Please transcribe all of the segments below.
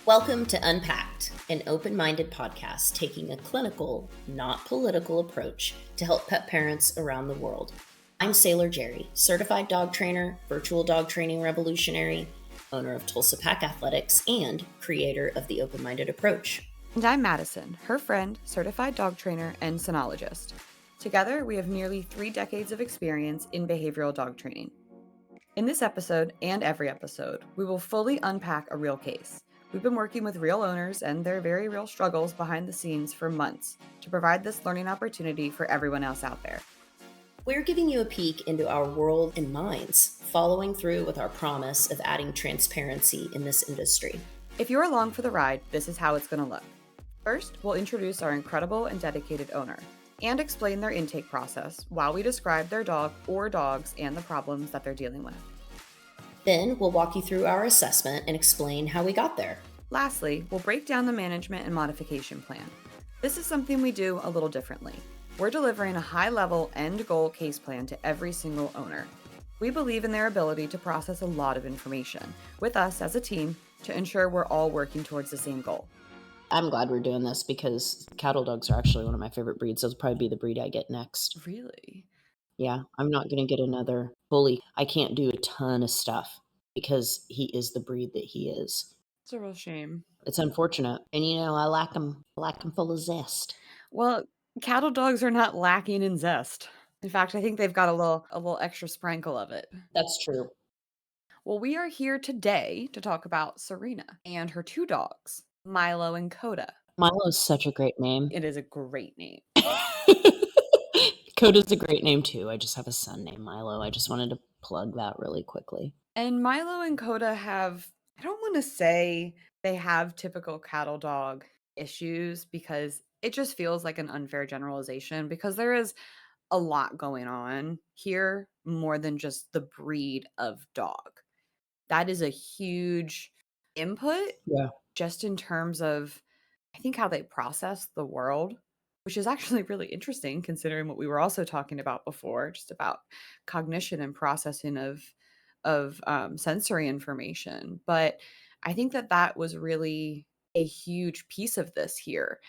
Welcome to unPACKed, an open-minded podcast taking a clinical, not political approach to help pet parents around the world. I'm Sailor Jerri, certified dog trainer, virtual dog training revolutionary, owner of Tulsa Pack Athletics, and creator of the open-minded approach. And I'm Mattison, her friend, certified dog trainer, and sonologist. Together, we have nearly 3 decades of experience in behavioral dog training. In this episode, and every episode, we will fully unpack a real case. We've been working with real owners and their very real struggles behind the scenes for months to provide this learning opportunity for everyone else out there. We're giving you a peek into our world and minds, following through with our promise of adding transparency in this industry. If you're along for the ride, this is how it's going to look. First, we'll introduce our incredible and dedicated owner and explain their intake process while we describe their dog or dogs and the problems that they're dealing with. Then we'll walk you through our assessment and explain how we got there. Lastly, we'll break down the management and modification plan. This is something we do a little differently. We're delivering a high-level end-goal case plan to every single owner. We believe in their ability to process a lot of information with us as a team to ensure we're all working towards the same goal. I'm glad we're doing this because cattle dogs are actually one of my favorite breeds. They'll probably be the breed I get next. Really? Yeah, I'm not going to get another bully. I can't do a ton of stuff because he is the breed that he is. It's a real shame. It's unfortunate. And, I lack him full of zest. Well, cattle dogs are not lacking in zest. In fact, I think they've got a little extra sprinkle of it. That's true. Well, we are here today to talk about Serena and her 2 dogs, Milo and Coda. Milo is such a great name. It is a great name. Coda's a great name too. I just have a son named Milo. I just wanted to plug that really quickly. And Milo and Coda have, I don't want to say they have typical cattle dog issues because it just feels like an unfair generalization because there is a lot going on here more than just the breed of dog. That is a huge input. Yeah. Just in terms of, I think, how they process the world, which is actually really interesting considering what we were also talking about before, just about cognition and processing of sensory information. But I think that was really a huge piece of this here.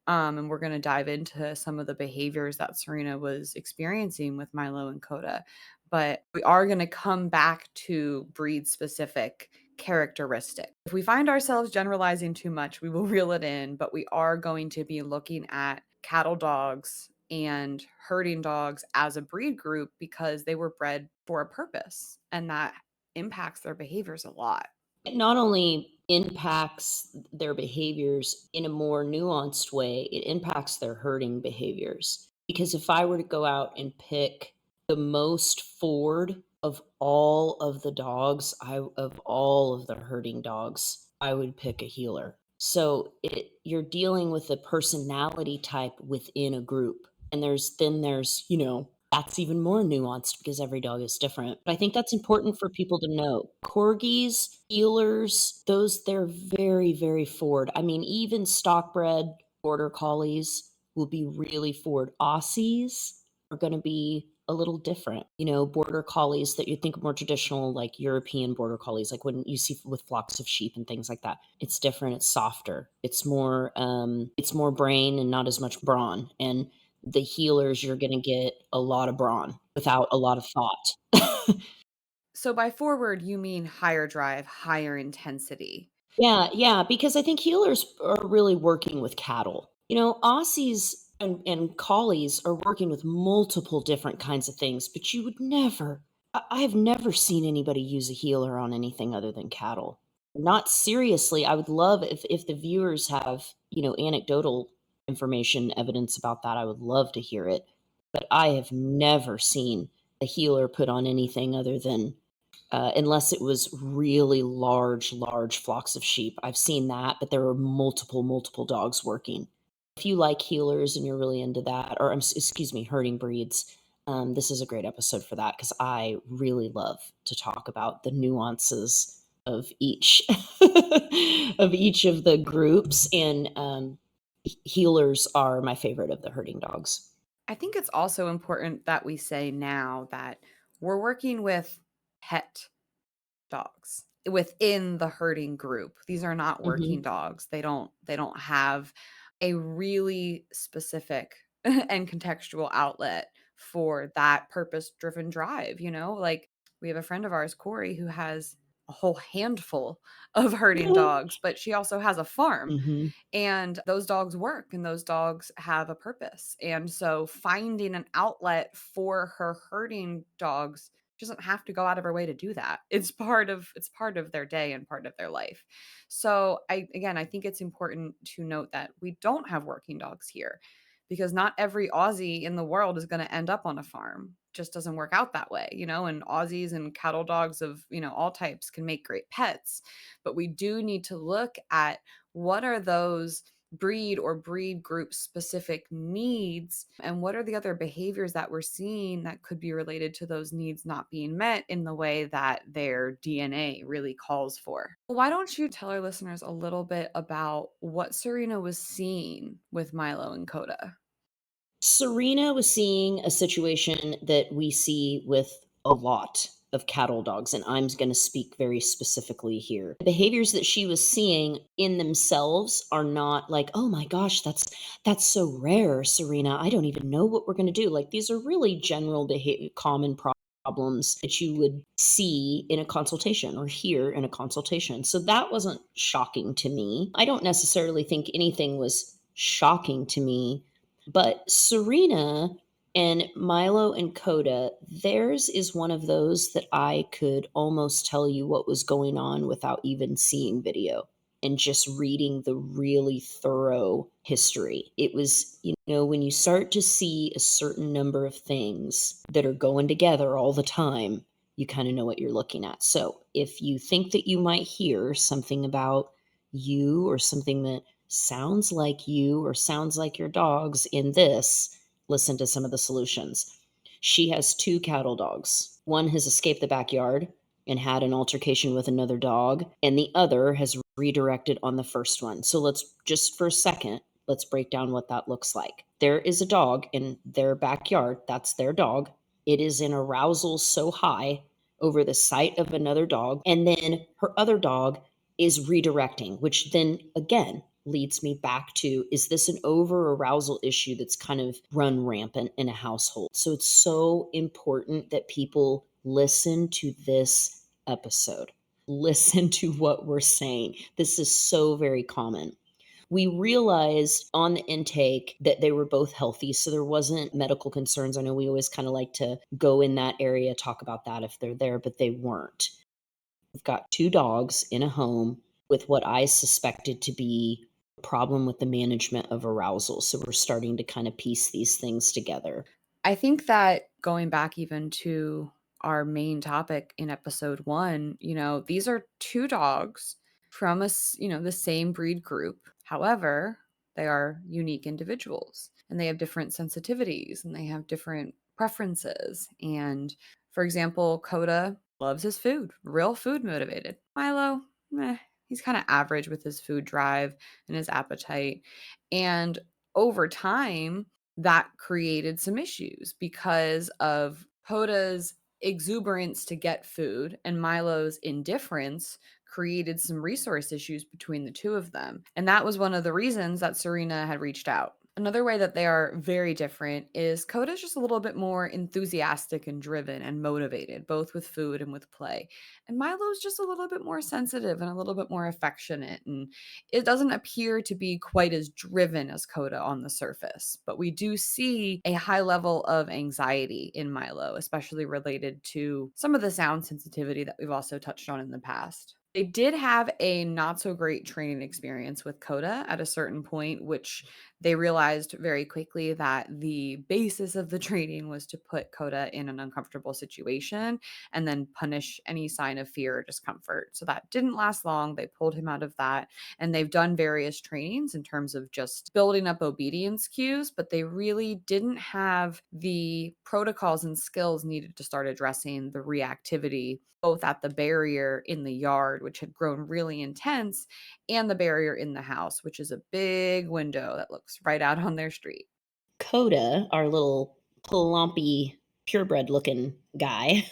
And we're going to dive into some of the behaviors that Serena was experiencing with Milo and Coda. But we are going to come back to breed specific characteristic. If we find ourselves generalizing too much, we will reel it in, but we are going to be looking at cattle dogs and herding dogs as a breed group because they were bred for a purpose, and that impacts their behaviors a lot. It not only impacts their behaviors in a more nuanced way, it impacts their herding behaviors. Because if I were to go out and pick the most forward of all of the dogs, of all of the herding dogs, I would pick a heeler. So you're dealing with a personality type within a group. And there's that's even more nuanced because every dog is different. But I think that's important for people to know. Corgis, heelers, they're very, very forward. I mean, even stockbred border collies will be really forward. Aussies are going to be a little different. Border collies that you think of more traditional, like European border collies, like when you see with flocks of sheep and things like that. It's different. It's softer. It's more brain and not as much brawn. And the heelers, you're going to get a lot of brawn without a lot of thought. So by forward, you mean higher drive, higher intensity. Yeah, because I think heelers are really working with cattle. Aussies and collies are working with multiple different kinds of things, but you would never, I have never seen anybody use a heeler on anything other than cattle. Not seriously. I would love if the viewers have, anecdotal information, evidence about that. I would love to hear it. But I have never seen a heeler put on anything other than, unless it was really large flocks of sheep. I've seen that, but there were multiple dogs working. If you like heelers and you're really into that, or herding breeds, this is a great episode for that because I really love to talk about the nuances of each of the groups, and heelers are my favorite of the herding dogs. I think it's also important that we say now that we're working with pet dogs within the herding group. These are not Hmm. working dogs. They don't have a really specific and contextual outlet for that purpose-driven drive, Like, we have a friend of ours, Corey, who has a whole handful of herding dogs, but she also has a farm, Hmm. and those dogs work and those dogs have a purpose. And so finding an outlet for her herding dogs, she doesn't have to go out of her way to do that. It's part of their day and part of their life. So I think it's important to note that we don't have working dogs here, because not every Aussie in the world is going to end up on a farm. Just doesn't work out that way, and Aussies and cattle dogs of, all types can make great pets. But we do need to look at what are those breed or breed group specific needs, and what are the other behaviors that we're seeing that could be related to those needs not being met in the way that their DNA really calls for. Why don't you tell our listeners a little bit about what Serena was seeing with Milo and Coda? Serena was seeing a situation that we see with a lot of cattle dogs, and I'm going to speak very specifically here. The behaviors that she was seeing in themselves are not like, oh my gosh, that's so rare, Serena. I don't even know what we're going to do. Like, these are really general common problems that you would see in a consultation or hear in a consultation. So that wasn't shocking to me. I don't necessarily think anything was shocking to me, but Serena and Milo and Coda, theirs is one of those that I could almost tell you what was going on without even seeing video and just reading the really thorough history. It was, when you start to see a certain number of things that are going together all the time, you kind of know what you're looking at. So if you think that you might hear something about you or something that sounds like you or sounds like your dogs in this, listen to some of the solutions. She has two cattle dogs. One has escaped the backyard and had an altercation with another dog, and the other has redirected on the first one. So let's just for a second, let's break down what that looks like. There is a dog in their backyard. That's their dog. It is in arousal so high over the sight of another dog. And then her other dog is redirecting, which then again leads me back to, is this an over arousal issue that's kind of run rampant in a household? So it's so important that people listen to this episode. Listen to what we're saying. This is so very common. We realized on the intake that they were both healthy, so there wasn't medical concerns. I know we always kind of like to go in that area, talk about that if they're there, but they weren't. We've got two dogs in a home with what I suspected to be a problem with the management of arousal. So we're starting to kind of piece these things together. I think that going back even to our main topic in episode 1, these are two dogs from the same breed group. However, they are unique individuals and they have different sensitivities and they have different preferences. And for example, Coda loves his food, real food motivated. Milo, he's kind of average with his food drive and his appetite. And over time, that created some issues because of Coda's exuberance to get food and Milo's indifference created some resource issues between the two of them. And that was one of the reasons that Serena had reached out. Another way that they are very different is Coda's just a little bit more enthusiastic and driven and motivated, both with food and with play. And Milo's just a little bit more sensitive and a little bit more affectionate. And it doesn't appear to be quite as driven as Coda on the surface, but we do see a high level of anxiety in Milo, especially related to some of the sound sensitivity that we've also touched on in the past. They did have a not so great training experience with Coda at a certain point, which they realized very quickly that the basis of the training was to put Coda in an uncomfortable situation and then punish any sign of fear or discomfort. So that didn't last long. They pulled him out of that, and they've done various trainings in terms of just building up obedience cues, but they really didn't have the protocols and skills needed to start addressing the reactivity, both at the barrier in the yard, which had grown really intense, and the barrier in the house, which is a big window that looks right out on their street. Coda, our little plumpy purebred looking guy.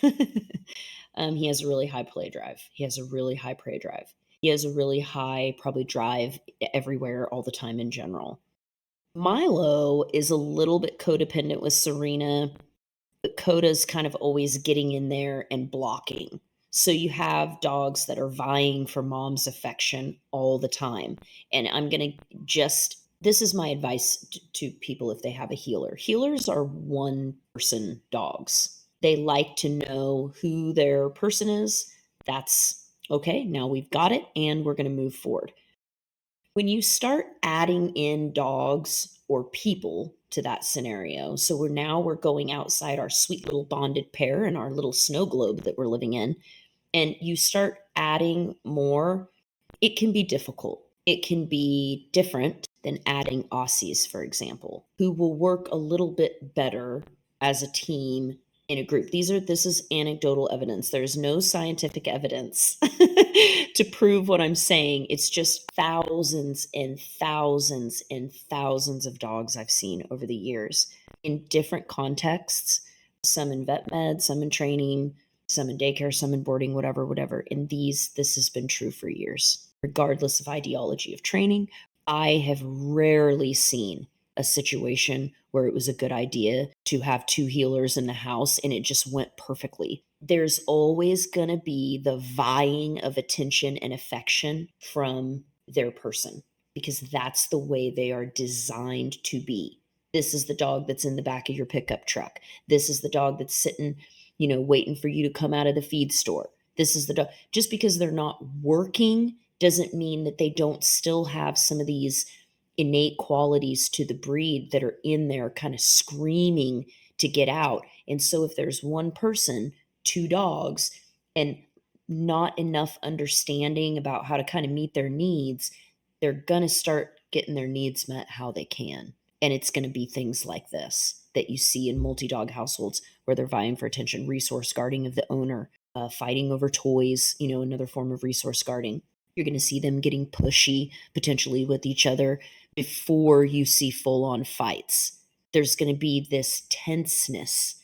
He has a really high play drive. He has a really high prey drive. He has a really high, probably drive everywhere all the time in general. Milo is a little bit codependent with Serena, but Coda's kind of always getting in there and blocking. So you have dogs that are vying for mom's affection all the time. And I'm going to this is my advice to people if they have a healer. Healers are one person dogs. They like to know who their person is. That's okay. Now we've got it and we're going to move forward. When you start adding in dogs or people to that scenario, so we're going outside our sweet little bonded pair and our little snow globe that we're living in, and you start adding more, it can be difficult. It can be different than adding Aussies, for example, who will work a little bit better as a team in a group. This is anecdotal evidence. There's no scientific evidence to prove what I'm saying. It's just thousands and thousands and thousands of dogs I've seen over the years in different contexts, some in vet med, some in training, some in daycare, some in boarding, whatever. And this has been true for years, regardless of ideology of training. I have rarely seen a situation where it was a good idea to have two healers in the house and it just went perfectly. There's always going to be the vying of attention and affection from their person because that's the way they are designed to be. This is the dog that's in the back of your pickup truck. This is the dog that's sitting, waiting for you to come out of the feed store. This is the dog. Just because they're not working doesn't mean that they don't still have some of these innate qualities to the breed that are in there kind of screaming to get out. And so if there's one person, two dogs, and not enough understanding about how to kind of meet their needs, they're going to start getting their needs met how they can. And it's going to be things like this that you see in multi-dog households where they're vying for attention, resource guarding of the owner, fighting over toys, another form of resource guarding. You're going to see them getting pushy potentially with each other before you see full-on fights. There's going to be this tenseness.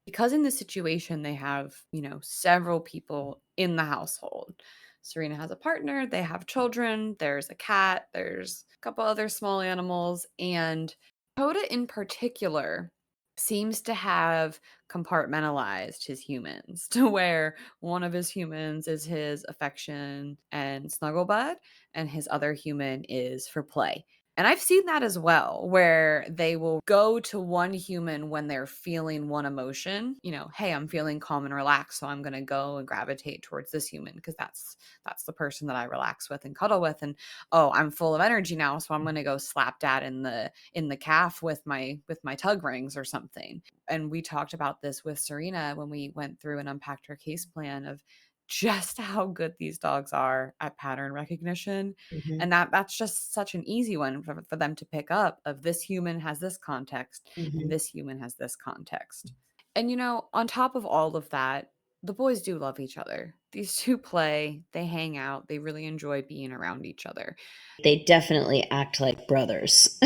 Because in this situation, they have, several people in the household. Serena has a partner, they have children, there's a cat, there's a couple other small animals, and Coda in particular seems to have compartmentalized his humans to where one of his humans is his affection and snuggle bud, and his other human is for play. And I've seen that as well, where they will go to one human when they're feeling one emotion. Hey, I'm feeling calm and relaxed, so I'm going to go and gravitate towards this human because that's the person that I relax with and cuddle with. And oh, I'm full of energy now, so I'm going to go slap dad in the calf with my tug rings or something. And we talked about this with Serena when we went through and unpacked her case plan of just how good these dogs are at pattern recognition. Mm-hmm. And that's just such an easy one for them to pick up of this human has this context Mm-hmm. and this human has this context. And on top of all of that, the boys do love each other. These two play, they hang out, they really enjoy being around each other. They definitely act like brothers.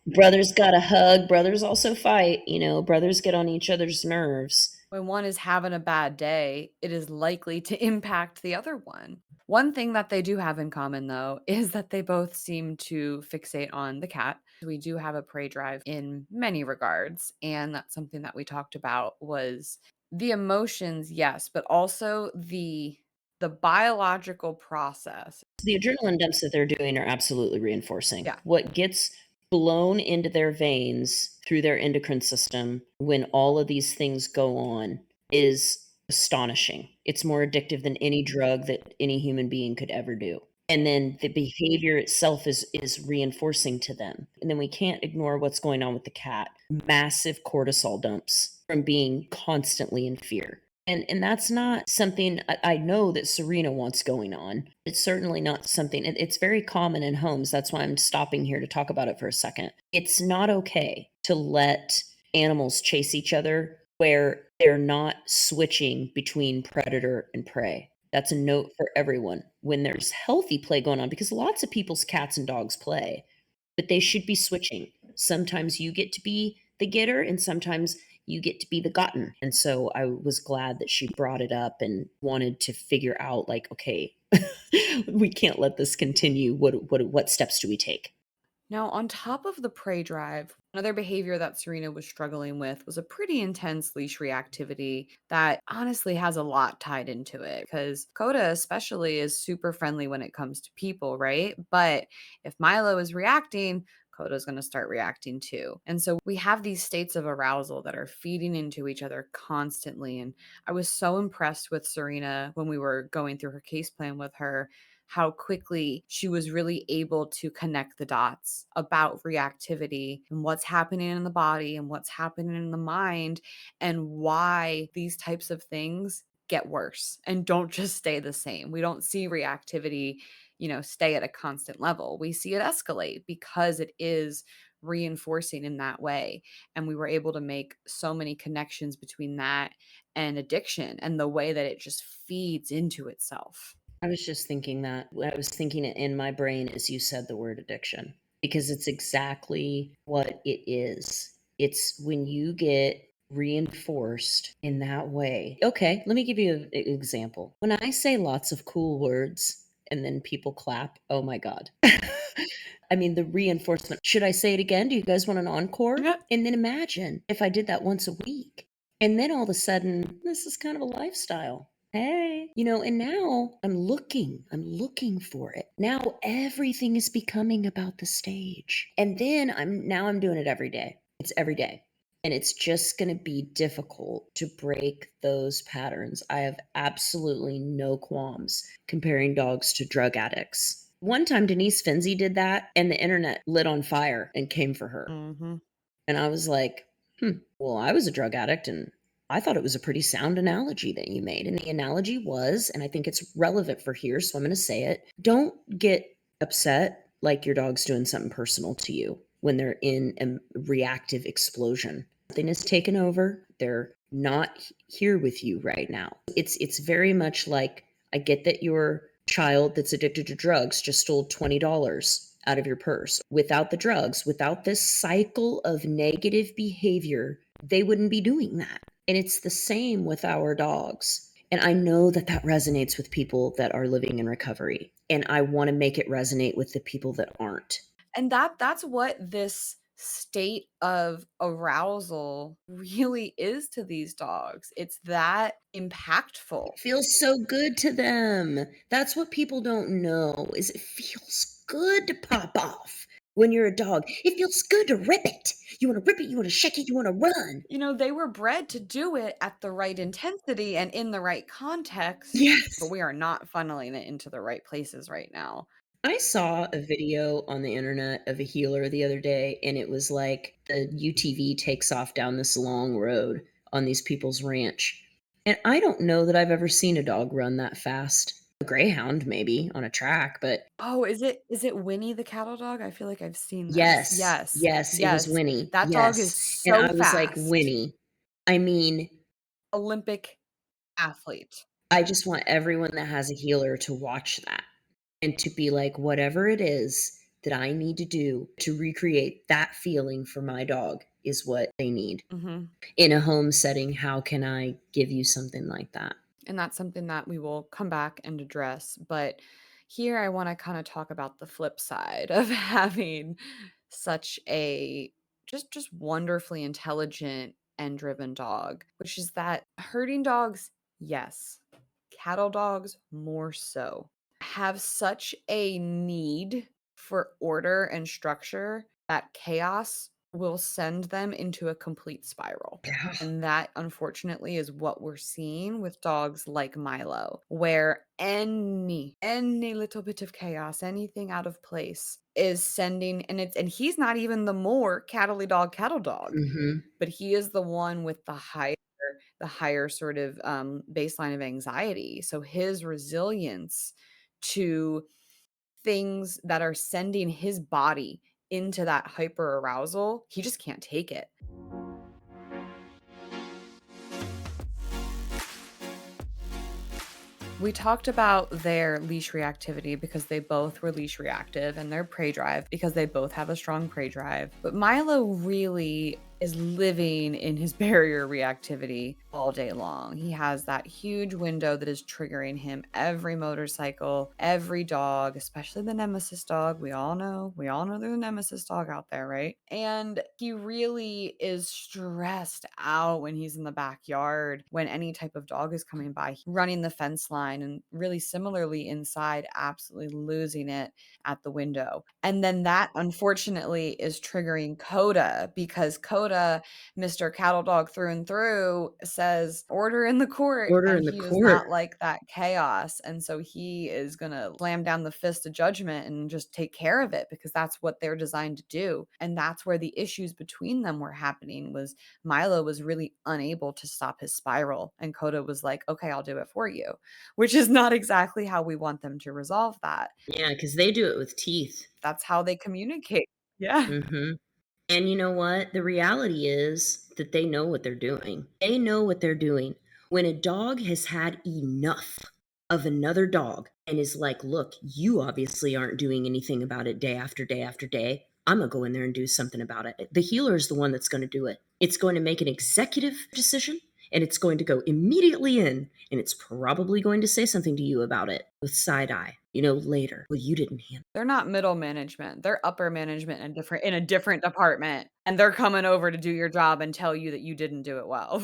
Brothers got a hug. Brothers also fight. Brothers get on each other's nerves. When one is having a bad day, it is likely to impact the other one. One thing that they do have in common, though, is that they both seem to fixate on the cat. We do have a prey drive in many regards, and that's something that we talked about was the emotions, yes, but also the biological process. The adrenaline dumps that they're doing are absolutely reinforcing. Yeah. What gets blown into their veins through their endocrine system when all of these things go on is astonishing. It's more addictive than any drug that any human being could ever do. And then the behavior itself is reinforcing to them. And then we can't ignore what's going on with the cat. Massive cortisol dumps from being constantly in fear. And that's not something I know that Serena wants going on. It's certainly not something, it's very common in homes. That's why I'm stopping here to talk about it for a second. It's not okay to let animals chase each other where they're not switching between predator and prey. That's a note for everyone. When there's healthy play going on, because lots of people's cats and dogs play, but they should be switching. Sometimes you get to be the getter, and sometimes you get to be the gotten. And so I was glad that she brought it up and wanted to figure out, like, okay, we can't let this continue. What steps do we take? Now, on top of the prey drive, another behavior that Serena was struggling with was a pretty intense leash reactivity that honestly has a lot tied into it because Coda, especially, is super friendly when it comes to people, right? But if Milo is reacting, Coda's going to start reacting too. And so we have these states of arousal that are feeding into each other constantly. And I was so impressed with Serena when we were going through her case plan with her, how quickly she was really able to connect the dots about reactivity and what's happening in the body and what's happening in the mind and why these types of things get worse and don't just stay the same. We don't see reactivity, stay at a constant level. We see it escalate because it is reinforcing in that way. And we were able to make so many connections between that and addiction and the way that it just feeds into itself. I was just thinking that. I was thinking it in my brain as you said the word addiction, because it's exactly what it is. It's when you get reinforced in that way. Okay, let me give you an example. When I say lots of cool words and then people clap, oh my God. I mean, the reinforcement. Should I say it again? Do you guys want an encore? Yeah. And then imagine if I did that once a week. And then all of a sudden, this is kind of a lifestyle. Hey, and now I'm looking for it. Now everything is becoming about the stage. And then I'm doing it every day. It's every day. And it's just going to be difficult to break those patterns. I have absolutely no qualms comparing dogs to drug addicts. One time Denise Finzi did that and the internet lit on fire and came for her. Mm-hmm. And I was like, well, I was a drug addict and I thought it was a pretty sound analogy that you made. And the analogy was, and I think it's relevant for here, so I'm going to say it, don't get upset like your dog's doing something personal to you when they're in a reactive explosion. Something is taken over. They're not here with you right now. It's very much like, I get that your child that's addicted to drugs just stole $20 out of your purse. Without the drugs, without this cycle of negative behavior, they wouldn't be doing that. And it's the same with our dogs. And I know that that resonates with people that are living in recovery. And I want to make it resonate with the people that aren't. And that's what this state of arousal really is to these dogs. It's that impactful. It feels so good to them. That's what people don't know, is it feels good to pop off when you're a dog. It feels good to rip it. You want to rip it, you want to shake it, you want to run. They were bred to do it at the right intensity and in the right context, Yes. but we are not funneling it into the right places right now. I saw a video on the internet of a healer the other day, and it was like the UTV takes off down this long road on these people's ranch. And I don't know that I've ever seen a dog run that fast. A greyhound, maybe, on a track, but Oh, is it Winnie the cattle dog? I feel like I've seen this. yes, Yes. yes, it was Yes. Winnie. That dog is Yes. And so I was like, fast. Winnie. I mean, Olympic athlete. I just want everyone that has a healer to watch that and to be like, whatever it is that I need to do to recreate that feeling for my dog is what they need. Mhm. In a home setting, how can I give you something like that? And that's something that we will come back and address. But here I want to kind of talk about the flip side of having such a just wonderfully intelligent and driven dog, which is that herding dogs, yes, cattle dogs more so, have such a need for order and structure that chaos will send them into a complete spiral. Yeah. And that, unfortunately, is what we're seeing with dogs like Milo, where any little bit of chaos, anything out of place is sending, and he's not even the more cattle dog, Mm-hmm. but he is the one with the higher sort of baseline of anxiety. So his resilience to things that are sending his body into that hyper arousal, he just can't take it. We talked about their leash reactivity because they both were leash reactive, and their prey drive because they both have a strong prey drive. But Milo really is living in his barrier reactivity all day long. He has that huge window that is triggering him every motorcycle, every dog, especially the nemesis dog. We all know there's a nemesis dog out there, right? And he really is stressed out when he's in the backyard, when any type of dog is coming by, running the fence line, and really similarly inside, absolutely losing it at the window. And then that unfortunately is triggering Coda, because Coda, Mr. Cattle Dog through and through, says order in the court, Order and in the he does court. not like that chaos. And so he is going to slam down the fist of judgment and just take care of it, because that's what they're designed to do. And that's where the issues between them were happening. Was Milo was really unable to stop his spiral, and Coda was like, okay, I'll do it for you, which is not exactly how we want them to resolve that. Yeah, because they do it with teeth. That's how they communicate. Yeah. Mhm. And you know what? The reality is that they know what they're doing. They know what they're doing. When a dog has had enough of another dog and is like, look, you obviously aren't doing anything about it day after day after day. I'm going to go in there and do something about it. The healer is the one that's going to do it. It's going to make an executive decision, and it's going to go immediately in, and it's probably going to say something to you about it with side eye, later. Well, you didn't handle. They're not middle management. They're upper management in a different department, and they're coming over to do your job and tell you that you didn't do it well.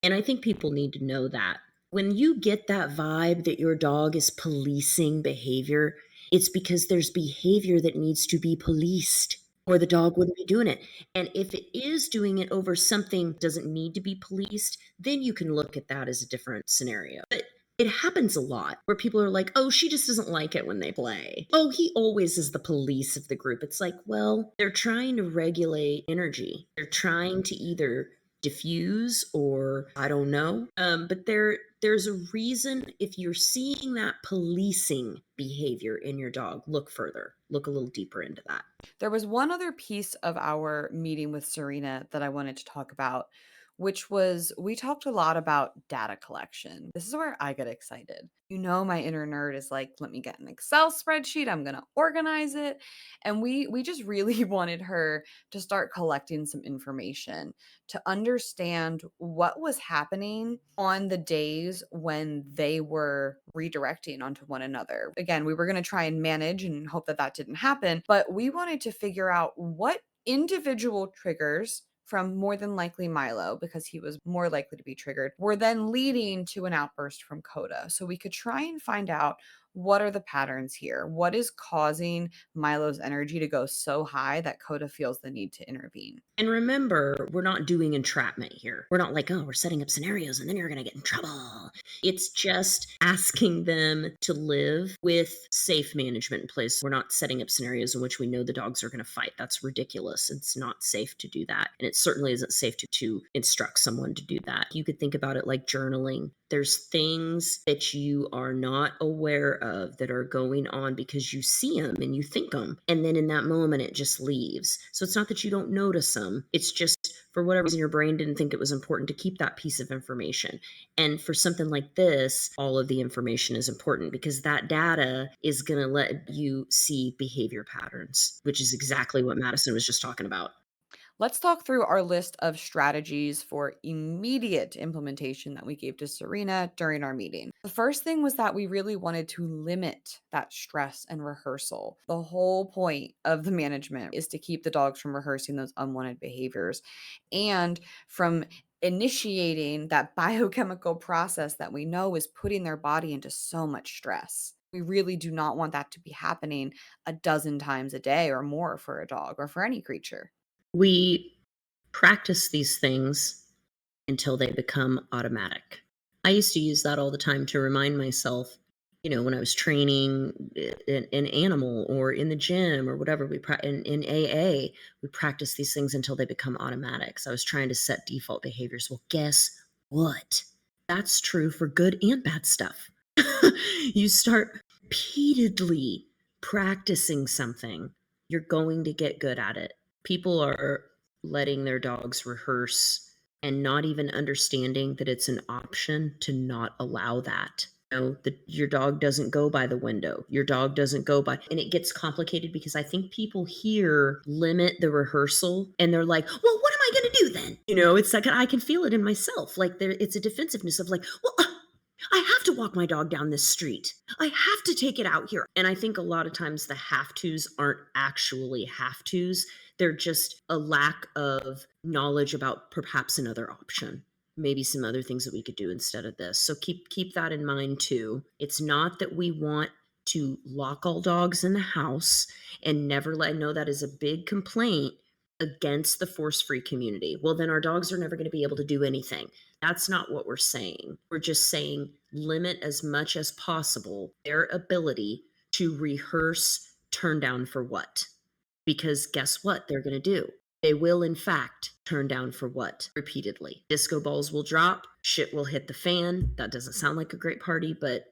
And I think people need to know that. When you get that vibe that your dog is policing behavior, it's because there's behavior that needs to be policed, or the dog wouldn't be doing it. And if it is doing it over something that doesn't need to be policed, then you can look at that as a different scenario. But it happens a lot where people are like, oh, she just doesn't like it when they play. Oh, he always is the police of the group. It's like, well, they're trying to regulate energy. They're trying to either diffuse, or I don't know. But there's a reason. If you're seeing that policing behavior in your dog, look further. Look a little deeper into that. There was one other piece of our meeting with Serena that I wanted to talk about, which was we talked a lot about data collection. This is where I get excited. My inner nerd is like, let me get an Excel spreadsheet. I'm going to organize it. And we just really wanted her to start collecting some information to understand what was happening on the days when they were redirecting onto one another. Again, we were going to try and manage and hope that that didn't happen, but we wanted to figure out what individual triggers from more than likely Milo, because he was more likely to be triggered, were then leading to an outburst from Coda. So we could try and find out, what are the patterns here? What is causing Milo's energy to go so high that Coda feels the need to intervene? And remember, we're not doing entrapment here. We're not like, oh, we're setting up scenarios and then you're going to get in trouble. It's just asking them to live with safe management in place. We're not setting up scenarios in which we know the dogs are going to fight. That's ridiculous. It's not safe to do that. And it certainly isn't safe to instruct someone to do that. You could think about it like journaling. There's things that you are not aware of that are going on because you see them and you think them. And then in that moment, it just leaves. So it's not that you don't notice them. It's just for whatever reason, your brain didn't think it was important to keep that piece of information. And for something like this, all of the information is important because that data is going to let you see behavior patterns, which is exactly what Mattison was just talking about. Let's talk through our list of strategies for immediate implementation that we gave to Serena during our meeting. The first thing was that we really wanted to limit that stress and rehearsal. The whole point of the management is to keep the dogs from rehearsing those unwanted behaviors and from initiating that biochemical process that we know is putting their body into so much stress. We really do not want that to be happening a dozen times a day or more for a dog or for any creature. We practice these things until they become automatic. I used to use that all the time to remind myself, when I was training an animal or in the gym or whatever, in AA, we practice these things until they become automatic. So I was trying to set default behaviors. Well, guess what? That's true for good and bad stuff. You start repeatedly practicing something, you're going to get good at it. People are letting their dogs rehearse and not even understanding that it's an option to not allow that. That your dog doesn't go by the window. Your dog doesn't go by, and it gets complicated because I think people here limit the rehearsal and they're like, well, what am I going to do then? It's like I can feel it in myself. Like it's a defensiveness of like, well, I have to walk my dog down this street. I have to take it out here. And I think a lot of times the have tos aren't actually have tos. They're just a lack of knowledge about perhaps another option. Maybe some other things that we could do instead of this. So keep that in mind too. It's not that we want to lock all dogs in the house and never let. I know that is a big complaint against the force-free community. Well, then our dogs are never going to be able to do anything. That's not what we're saying. We're just saying limit as much as possible their ability to rehearse turn down for what. Because guess what they're going to do? They will, in fact, turn down for what repeatedly. Disco balls will drop, shit will hit the fan. That doesn't sound like a great party, but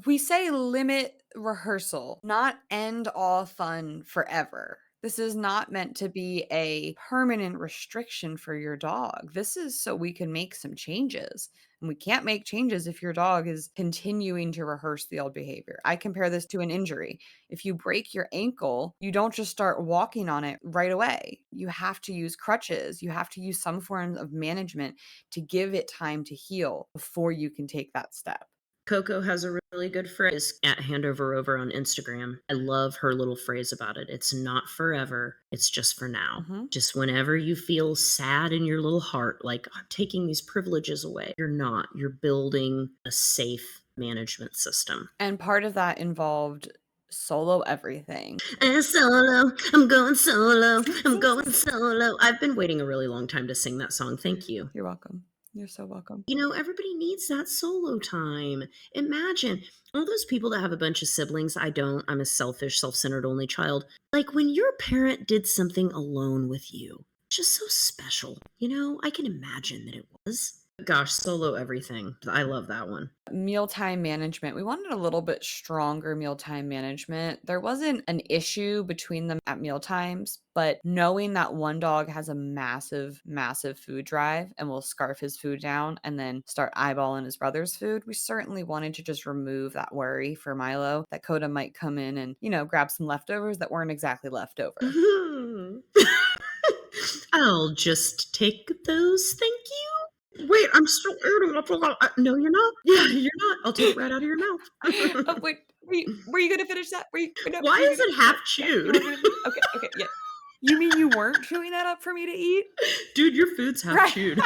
We say limit rehearsal, not end all fun forever. This is not meant to be a permanent restriction for your dog. This is so we can make some changes. And we can't make changes if your dog is continuing to rehearse the old behavior. I compare this to an injury. If you break your ankle, you don't just start walking on it right away. You have to use crutches. You have to use some form of management to give it time to heal before you can take that step. Coco has a really good phrase at Handover Over on Instagram. I love her little phrase about it. It's not forever. It's just for now. Just whenever you feel sad in your little heart, like I'm taking these privileges away, you're not. You're building a safe management system. And part of that involved solo everything. Solo, I'm going solo. I'm going solo. I've been waiting a really long time to sing that song. Thank you. You're welcome. You're so welcome. Everybody needs that solo time. Imagine all those people that have a bunch of siblings. I don't. I'm a selfish, self-centered only child. Like when your parent did something alone with you, just so special. I can imagine that it was. Gosh, solo everything. I love that one. Mealtime management. We wanted a little bit stronger mealtime management. There wasn't an issue between them at mealtimes, but knowing that one dog has a massive, massive food drive and will scarf his food down and then start eyeballing his brother's food, we certainly wanted to just remove that worry for Milo that Coda might come in and, grab some leftovers that weren't exactly leftover. I'll just take those, thank you. Wait, I'm still eating. No, you're not. Yeah, you're not. I'll take it right out of your mouth. Oh, wait, were you going to finish that? Why is it half chewed? Okay, yeah. You mean you weren't chewing that up for me to eat? Dude, your food's half chewed.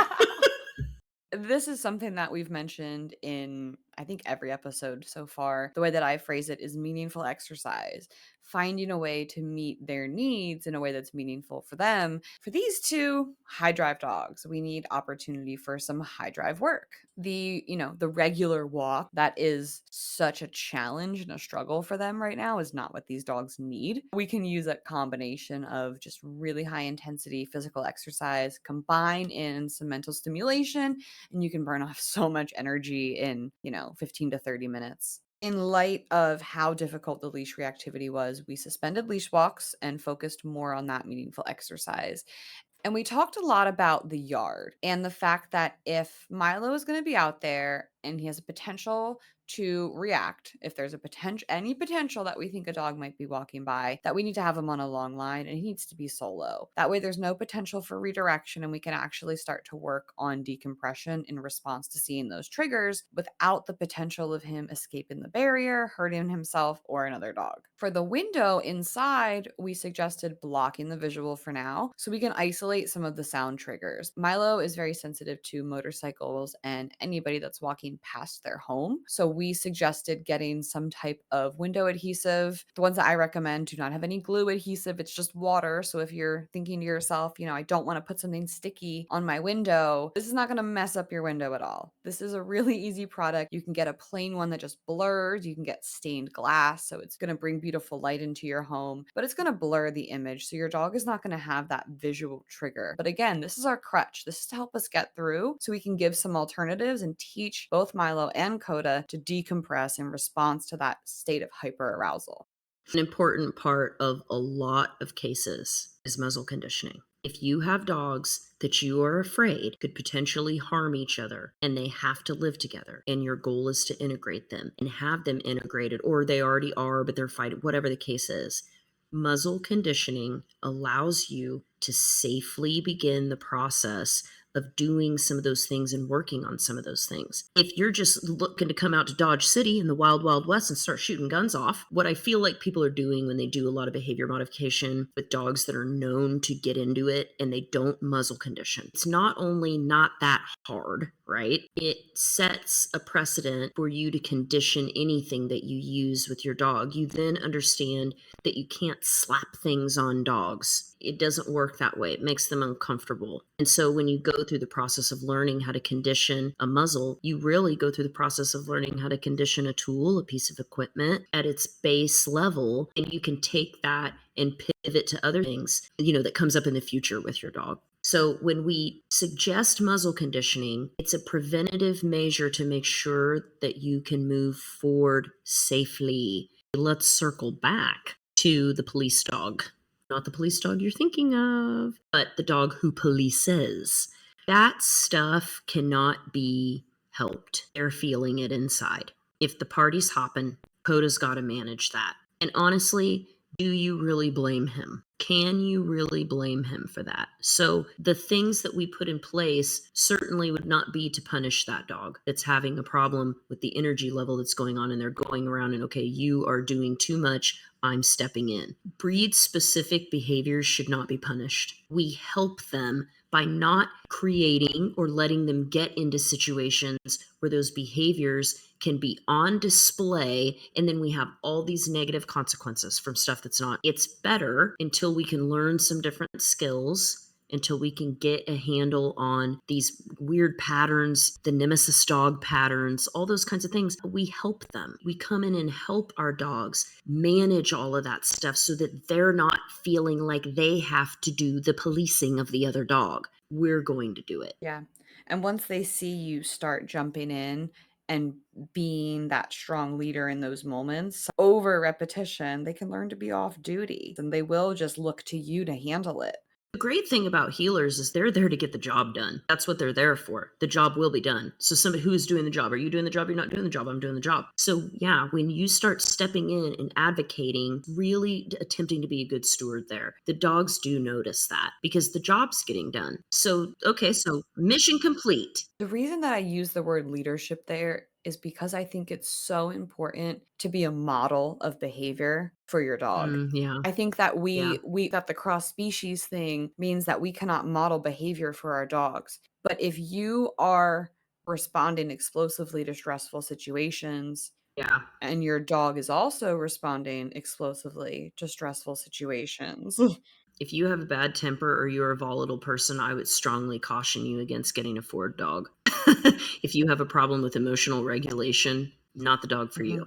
This is something that we've mentioned in, I think, every episode so far. The way that I phrase it is meaningful exercise, finding a way to meet their needs in a way that's meaningful for them. For these two high drive dogs, we need opportunity for some high drive work. The regular walk that is such a challenge and a struggle for them right now is not what these dogs need. We can use a combination of just really high intensity physical exercise, combine in some mental stimulation, and you can burn off so much energy in, 15 to 30 minutes. In light of how difficult the leash reactivity was, we suspended leash walks and focused more on that meaningful exercise. And we talked a lot about the yard and the fact that if Milo is going to be out there and he has a potential to react, if there's any potential that we think a dog might be walking by, that we need to have him on a long line and he needs to be solo. That way there's no potential for redirection and we can actually start to work on decompression in response to seeing those triggers without the potential of him escaping the barrier, hurting himself or another dog. For the window inside, we suggested blocking the visual for now so we can isolate some of the sound triggers. Milo is very sensitive to motorcycles and anybody that's walking past their home. So we suggested getting some type of window adhesive. The ones that I recommend do not have any glue adhesive. It's just water. So if you're thinking to yourself, I don't want to put something sticky on my window, this is not going to mess up your window at all. This is a really easy product. You can get a plain one that just blurs. You can get stained glass. So it's going to bring beautiful light into your home, but it's going to blur the image. So your dog is not going to have that visual trigger. But again, this is our crutch. This is to help us get through so we can give some alternatives and teach both Milo and Coda to decompress in response to that state of hyper-arousal. An important part of a lot of cases is muzzle conditioning. If you have dogs that you are afraid could potentially harm each other and they have to live together and your goal is to integrate them and have them integrated, or they already are but they're fighting, whatever the case is, muzzle conditioning allows you to safely begin the process of doing some of those things and working on some of those things. If you're just looking to come out to Dodge City in the wild, wild west and start shooting guns off, what I feel like people are doing when they do a lot of behavior modification with dogs that are known to get into it and they don't muzzle condition, it's not only not that hard, right? It sets a precedent for you to condition anything that you use with your dog. You then understand that you can't slap things on dogs. It doesn't work that way. It makes them uncomfortable. And so when you go through the process of learning how to condition a muzzle, you really go through the process of learning how to condition a tool, a piece of equipment at its base level. And you can take that and pivot to other things, that comes up in the future with your dog. So when we suggest muzzle conditioning, it's a preventative measure to make sure that you can move forward safely. Let's circle back to the police dog. Not the police dog you're thinking of, but the dog who polices. That stuff cannot be helped. They're feeling it inside. If the party's hopping, Coda's got to manage that. And honestly, do you really blame him? Can you really blame him for that? So the things that we put in place certainly would not be to punish that dog that's having a problem with the energy level that's going on, and they're going around and, okay, you are doing too much, I'm stepping in. Breed-specific behaviors should not be punished. We help them by not creating or letting them get into situations where those behaviors can be on display, and then we have all these negative consequences from stuff that's not. It's better until we can learn some different skills, until we can get a handle on these weird patterns, the nemesis dog patterns, all those kinds of things. We help them. We come in and help our dogs manage all of that stuff so that they're not feeling like they have to do the policing of the other dog. We're going to do it. Yeah. And once they see you start jumping in and being that strong leader in those moments, over repetition, they can learn to be off duty and they will just look to you to handle it. The great thing about healers is they're there to get the job done. That's what they're there for. The job will be done. So somebody who is doing the job, are you doing the job? You're not doing the job. I'm doing the job. So yeah, when you start stepping in and advocating, really attempting to be a good steward there, the dogs do notice that because the job's getting done. So, okay, so mission complete. The reason that I use the word leadership there is because I think it's so important to be a model of behavior for your dog. Yeah, I think that yeah. we that the cross species thing means that we cannot model behavior for our dogs. But if you are responding explosively to stressful situations Yeah. and your dog is also responding explosively to stressful situations. If you have a bad temper or you're a volatile person, I would strongly caution you against getting a Ford dog. If you have a problem with emotional regulation, not the dog for you.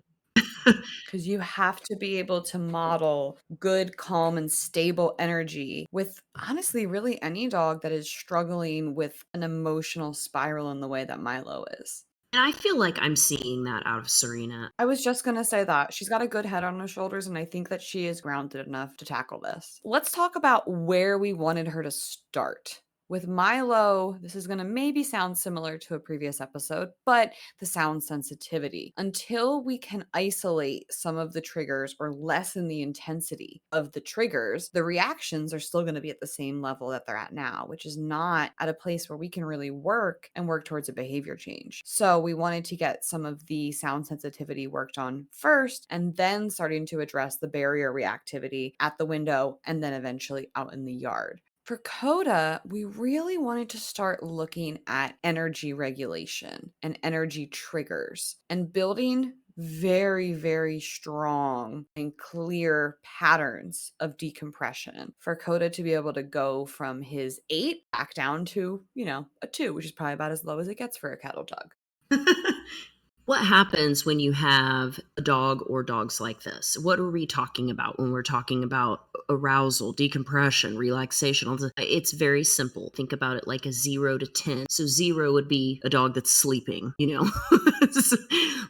Because you have to be able to model good, calm, and stable energy with honestly, really any dog that is struggling with an emotional spiral in the way that Milo is. And I feel like I'm seeing that out of Serena. I was just gonna say that. She's got a good head on her shoulders, and I think that she is grounded enough to tackle this. Let's talk about where we wanted her to start. With Milo, this is gonna maybe sound similar to a previous episode, but the sound sensitivity. Until we can isolate some of the triggers or lessen the intensity of the triggers, the reactions are still gonna be at the same level that they're at now, which is not at a place where we can really work towards a behavior change. So we wanted to get some of the sound sensitivity worked on first, and then starting to address the barrier reactivity at the window and then eventually out in the yard. For Coda, we really wanted to start looking at energy regulation and energy triggers and building very, very strong and clear patterns of decompression for Coda to be able to go from his 8 back down to, a 2, which is probably about as low as it gets for a cattle dog. What happens when you have a dog or dogs like this? What are we talking about when we're talking about arousal, decompression, relaxation? All this? It's very simple. Think about it like a 0 to 10. So 0 would be a dog that's sleeping,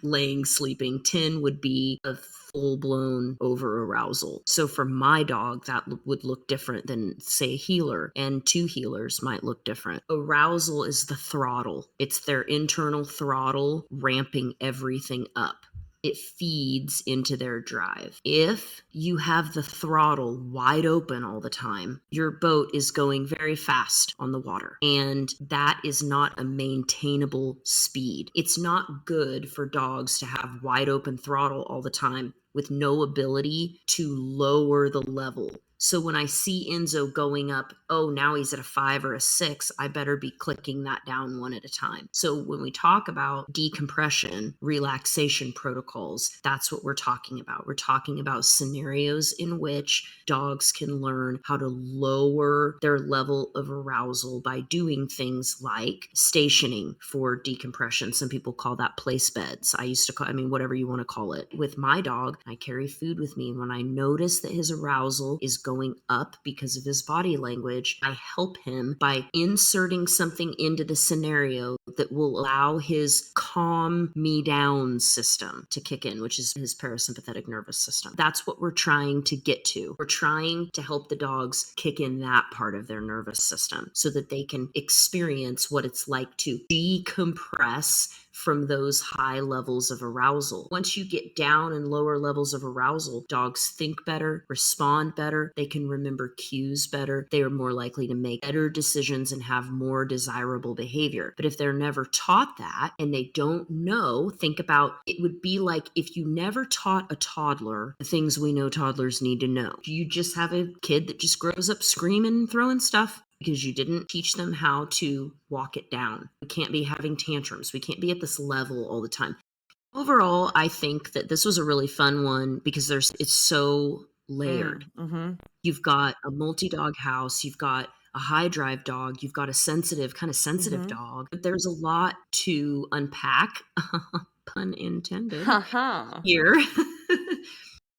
laying, sleeping. 10 would be a full-blown over-arousal. So for my dog, that would look different than, say, a healer, and 2 healers might look different. Arousal is the throttle. It's their internal throttle ramping everything up. it feeds into their drive. If you have the throttle wide open all the time, your boat is going very fast on the water, and that is not a maintainable speed. It's not good for dogs to have wide open throttle all the time with no ability to lower the level. So when I see Enzo going up, oh, now he's at a 5 or a 6, I better be clicking that down one at a time. So when we talk about decompression, relaxation protocols, that's what we're talking about. We're talking about scenarios in which dogs can learn how to lower their level of arousal by doing things like stationing for decompression. Some people call that place beds. I used to call, whatever you want to call it. With my dog, I carry food with me. When I notice that his arousal is going up because of his body language, I help him by inserting something into the scenario that will allow his calm me down system to kick in, which is his parasympathetic nervous system. That's what we're trying to get to. We're trying to help the dogs kick in that part of their nervous system so that they can experience what it's like to decompress from those high levels of arousal. Once you get down in lower levels of arousal, dogs think better, respond better, they can remember cues better, they are more likely to make better decisions and have more desirable behavior. But if they're never taught that and they don't know, think about it would be like if you never taught a toddler the things we know toddlers need to know. You just have a kid that just grows up screaming and throwing stuff because you didn't teach them how to walk it down. We can't be having tantrums. We can't be at this level all the time. Overall, I think that this was a really fun one because it's so layered. You've got a multi-dog house. You've got a high drive dog. You've got a sensitive dog. But there's a lot to unpack, pun intended, here.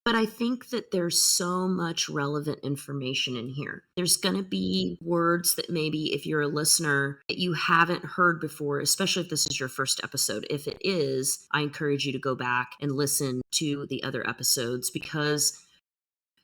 But I think that there's so much relevant information in here. There's going to be words that maybe if you're a listener that you haven't heard before, especially if this is your first episode. If it is, I encourage you to go back and listen to the other episodes because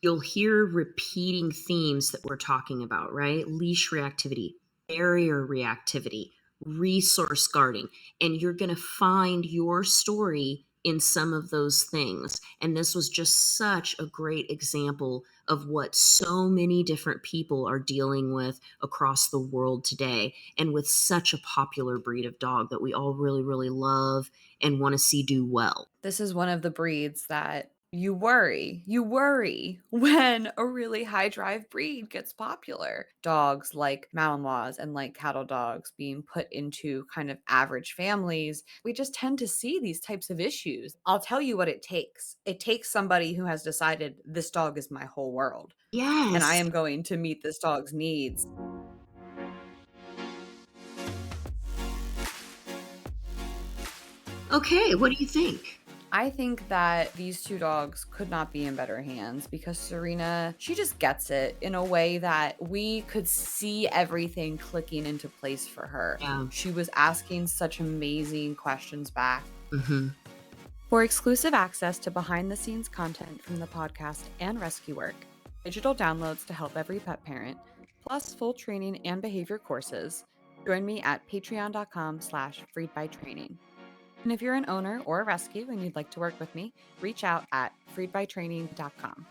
you'll hear repeating themes that we're talking about, right? Leash reactivity, barrier reactivity, resource guarding, and you're going to find your story in some of those things. And this was just such a great example of what so many different people are dealing with across the world today, and with such a popular breed of dog that we all really, really love and want to see do well. This is one of the breeds that you worry when a really high drive breed gets popular. Dogs like Malinois and like cattle dogs being put into kind of average families, we just tend to see these types of issues. I'll tell you what it takes. It takes somebody who has decided this dog is my whole world. Yes. And I am going to meet this dog's needs. Okay, what do you think? I think that these two dogs could not be in better hands because Serena, she just gets it in a way that we could see everything clicking into place for her. Yeah. She was asking such amazing questions back. Mm-hmm. For exclusive access to behind-the-scenes content from the podcast and rescue work, digital downloads to help every pet parent, plus full training and behavior courses, join me at patreon.com/freedbytraining. And if you're an owner or a rescue and you'd like to work with me, reach out at freedbytraining.com.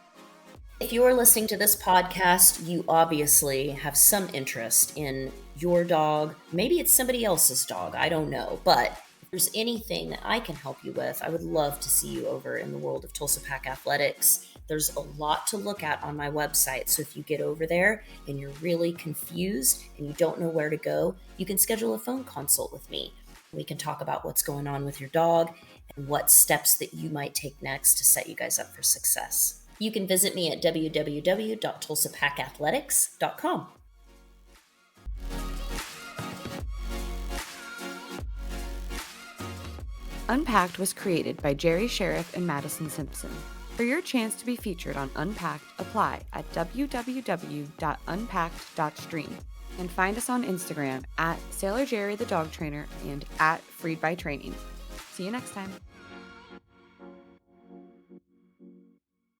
If you are listening to this podcast, you obviously have some interest in your dog. Maybe it's somebody else's dog. I don't know. But if there's anything that I can help you with, I would love to see you over in the world of Tulsa Pack Athletics. There's a lot to look at on my website. So if you get over there and you're really confused and you don't know where to go, you can schedule a phone consult with me. We can talk about what's going on with your dog and what steps that you might take next to set you guys up for success. You can visit me at www.tulsapackathletics.com. Unpacked was created by Jerri Scherff and Mattison Skoog-Simpson. For your chance to be featured on Unpacked, apply at www.unpacked.stream. And find us on Instagram at Sailor Jerri the Dog Trainer and at Freed by Training. See you next time.